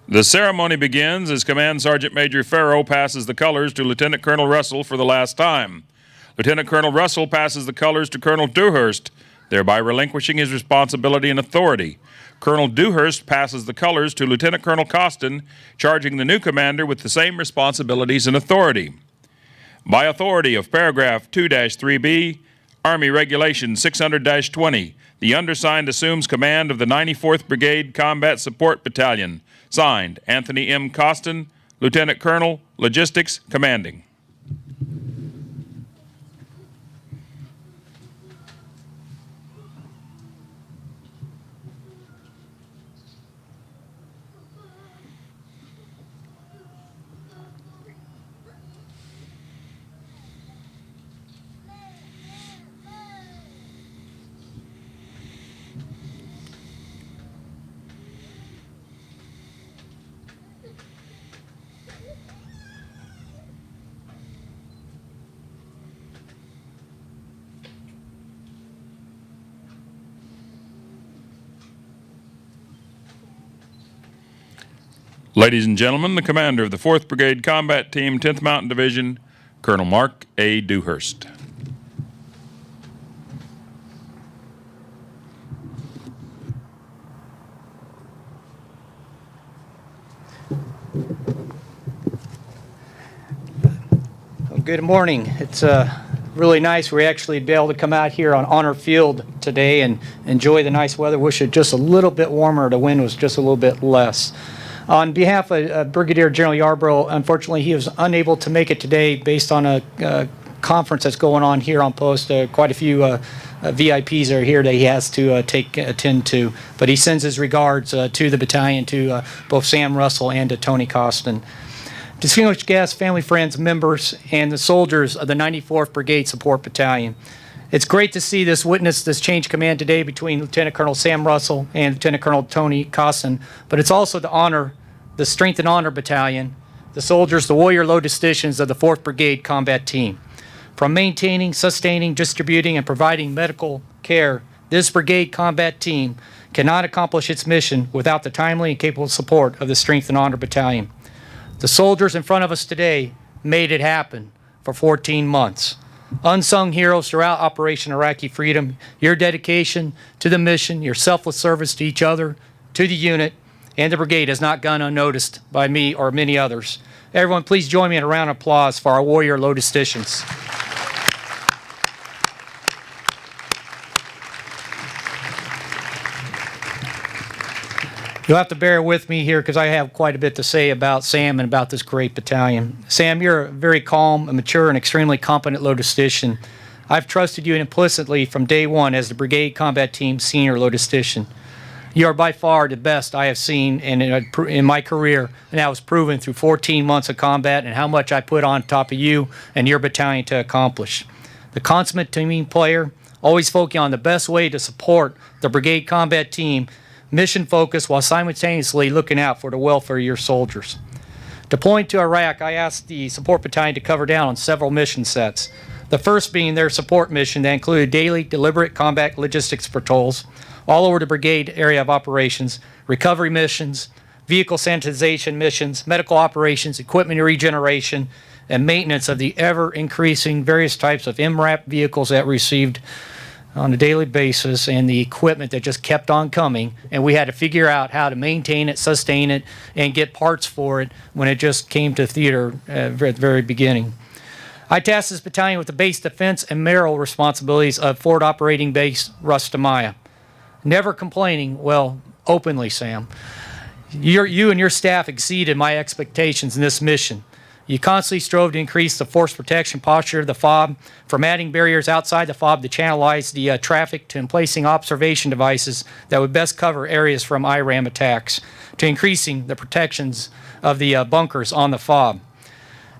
The ceremony begins as Command Sergeant Major Farrow passes the colors to Lieutenant Colonel Russell for the last time. Lieutenant Colonel Russell passes the colors to Colonel Dewhurst, thereby relinquishing his responsibility and authority. Colonel Dewhurst passes the colors to Lieutenant Colonel Costin, charging the new commander with the same responsibilities and authority. By authority of paragraph 2-3B, Army Regulation 600-20, the undersigned assumes command of the 94th Brigade Combat Support Battalion. Signed, Anthony M. Costin, Lieutenant Colonel, Logistics, Commanding. Ladies and gentlemen, the commander of the 4th Brigade Combat Team, 10th Mountain Division, Colonel Mark A. Dewhurst. Well, good morning. It's really nice. We're actually be able to come out here on Honor Field today and enjoy the nice weather. Wish it just a little bit warmer. The wind was just a little bit less. On behalf of Brigadier General Yarborough, unfortunately, he was unable to make it today based on a conference that's going on here on post. Quite a few VIPs are here that he has to attend to. But he sends his regards to the battalion, to both Sam Russell and to Tony Costin. Distinguished guests, family, friends, members, and the soldiers of the 94th Brigade Support Battalion. It's great to see this change of command today between Lieutenant Colonel Sam Russell and Lieutenant Colonel Tony Costin, but it's also to honor the Strength and Honor Battalion, the soldiers, the warrior logisticians of the 4th Brigade Combat Team. From maintaining, sustaining, distributing, and providing medical care, this Brigade Combat Team cannot accomplish its mission without the timely and capable support of the Strength and Honor Battalion. The soldiers in front of us today made it happen for 14 months. Unsung heroes throughout Operation Iraqi Freedom, your dedication to the mission, your selfless service to each other, to the unit, and the brigade has not gone unnoticed by me or many others. Everyone, please join me in a round of applause for our warrior logisticians. You'll have to bear with me here because I have quite a bit to say about Sam and about this great battalion. Sam, you're a very calm, mature, and extremely competent logistician. I've trusted you implicitly from day one as the Brigade Combat Team Senior Logistician. You are by far the best I have seen in my career, and that was proven through 14 months of combat and how much I put on top of you and your battalion to accomplish. The consummate team player, always focusing on the best way to support the Brigade Combat Team, mission focused while simultaneously looking out for the welfare of your soldiers. Deploying to Iraq, I asked the support battalion to cover down on several mission sets. The first being their support mission that included daily deliberate combat logistics patrols all over the brigade area of operations, recovery missions, vehicle sanitization missions, medical operations, equipment regeneration, and maintenance of the ever-increasing various types of MRAP vehicles that received on a daily basis, and the equipment that just kept on coming, and we had to figure out how to maintain it, sustain it, and get parts for it when it just came to theater at the very beginning. I tasked this battalion with the base defense and mayoral responsibilities of Forward Operating Base Rustamaya. Never complaining, well, openly, Sam. You and your staff exceeded my expectations in this mission. You constantly strove to increase the force protection posture of the FOB, from adding barriers outside the FOB to channelize the traffic, to placing observation devices that would best cover areas from IRAM attacks, to increasing the protections of the bunkers on the FOB.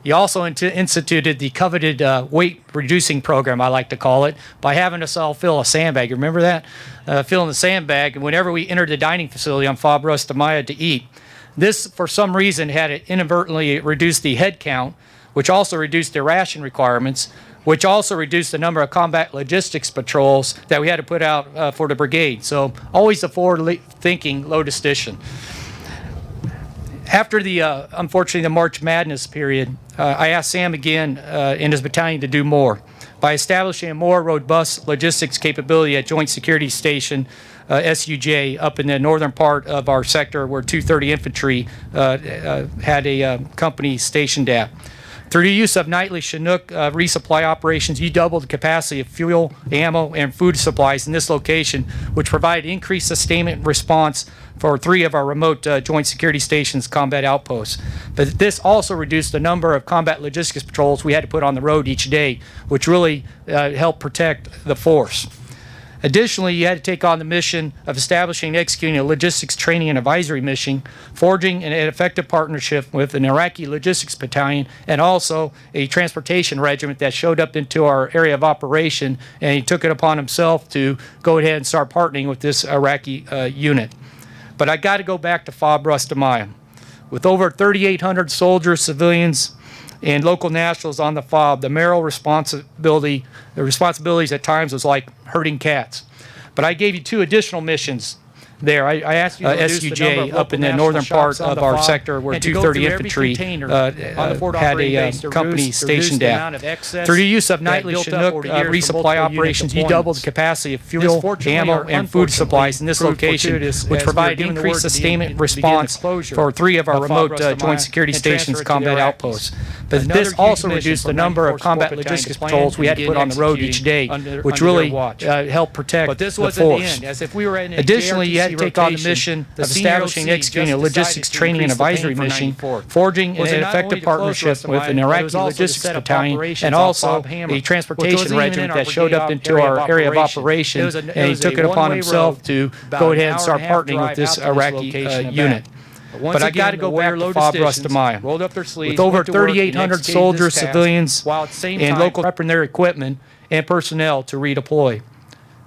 You also instituted the coveted weight-reducing program, I like to call it, by having us all fill a sandbag. You remember that? Filling the sandbag, and whenever we entered the dining facility on FOB Rustamaya to eat, this, for some reason, had it inadvertently reduced the head count, which also reduced the ration requirements, which also reduced the number of combat logistics patrols that we had to put out for the brigade. So always a forward-thinking logistician. After the, unfortunately, the March Madness period, I asked Sam again and his battalion to do more by establishing a more robust logistics capability at Joint Security Station, SUJ, up in the northern part of our sector where 230 Infantry had a company stationed at. Through the use of nightly Chinook resupply operations, you doubled the capacity of fuel, ammo, and food supplies in this location, which provided increased sustainment response for 3 of our remote Joint Security Stations combat outposts. But this also reduced the number of combat logistics patrols we had to put on the road each day, which really helped protect the force. Additionally, you had to take on the mission of establishing and executing a logistics training and advisory mission, forging an effective partnership with an Iraqi logistics battalion, and also a transportation regiment that showed up into our area of operation, and he took it upon himself to go ahead and start partnering with this Iraqi unit. But I got to go back to FOB Rustamaya. With over 3,800 soldiers, civilians, and local nationals on the FOB, the moral responsibilities at times was like herding cats. But I gave you 2 additional missions there. I asked you to SUJ up in the northern part of our sector where 230 Infantry had a company stationed at. Through the use of nightly Chinook resupply operations, you doubled the capacity of fuel, ammo, and food supplies in this location, which provided increased sustainment response for 3 of our remote Joint Security Stations combat outposts. But this also reduced the number of combat logistics patrols we had to put on the road each day, which really helped protect the force. Additionally, you had to take on the mission of establishing and executing a logistics training and advisory mission, forging an effective partnership with an Iraqi logistics battalion, and also a transportation regiment that showed up into our area of operation, and he took it upon himself to go ahead and start partnering with this Iraqi unit. But I got to go back to FOB Rustamaya. With over 3,800 soldiers, civilians, and local prepping their equipment and personnel to redeploy.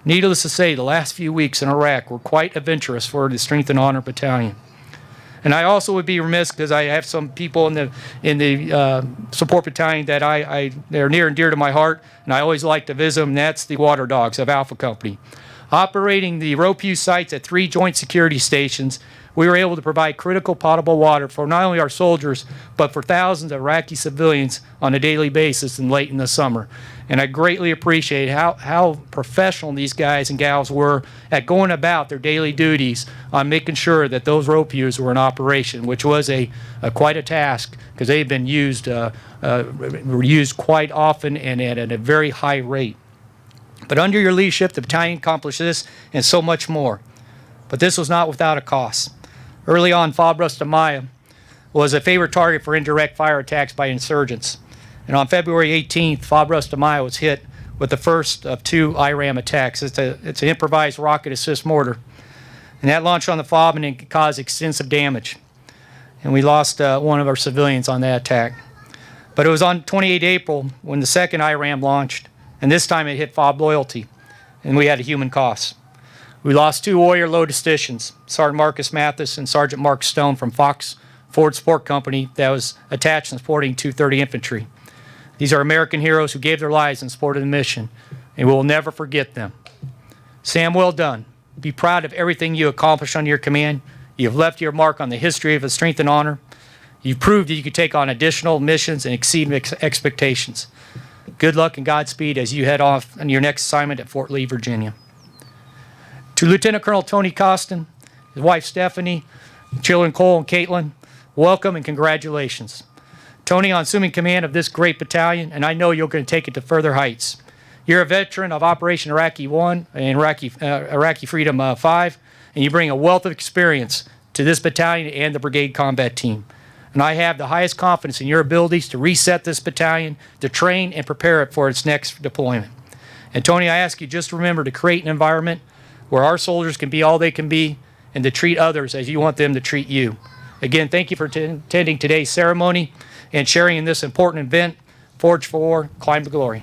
Needless to say, the last few weeks in Iraq were quite adventurous for the Strength and Honor Battalion. And I also would be remiss because I have some people in the support battalion that they're near and dear to my heart, and I always like to visit them, and that's the Water Dogs of Alpha Company. Operating the Ropew sites at 3 Joint Security Stations, we were able to provide critical potable water for not only our soldiers, but for thousands of Iraqi civilians on a daily basis and late in the summer. And I greatly appreciate how professional these guys and gals were at going about their daily duties on making sure that those Ropews were in operation, which was quite a task because they've been used quite often and at a very high rate. But under your leadership, the battalion accomplished this and so much more. But this was not without a cost. Early on, FOB Rustamaya was a favorite target for indirect fire attacks by insurgents. And on February 18th, FOB Rustamaya was hit with the first of 2 IRAM attacks. It's an improvised rocket assist mortar. And that launched on the FOB and it caused extensive damage. And we lost 1 of our civilians on that attack. But it was on 28 April when the second IRAM launched, and this time it hit FOB Loyalty, and we had a human cost. We lost 2 warrior logisticians, Sergeant Marcus Mathis and Sergeant Mark Stone from Fox Ford Support Company that was attached and supporting 230 Infantry. These are American heroes who gave their lives in support of the mission, and we will never forget them. Sam, well done. Be proud of everything you accomplished under your command. You have left your mark on the history of the Strength and Honor. You've proved that you could take on additional missions and exceed expectations. Good luck and Godspeed as you head off on your next assignment at Fort Lee, Virginia. To Lieutenant Colonel Tony Costin, his wife Stephanie, children Cole and Caitlin, welcome and congratulations. Tony, on assuming command of this great battalion, and I know you're going to take it to further heights. You're a veteran of Operation Iraqi 1 and Iraqi Freedom 5, and you bring a wealth of experience to this battalion and the brigade combat team. And I have the highest confidence in your abilities to reset this battalion, to train and prepare it for its next deployment. And Tony, I ask you just remember to create an environment where our soldiers can be all they can be and to treat others as you want them to treat you. Again, thank you for attending today's ceremony and sharing in this important event. Forge for War, climb to glory.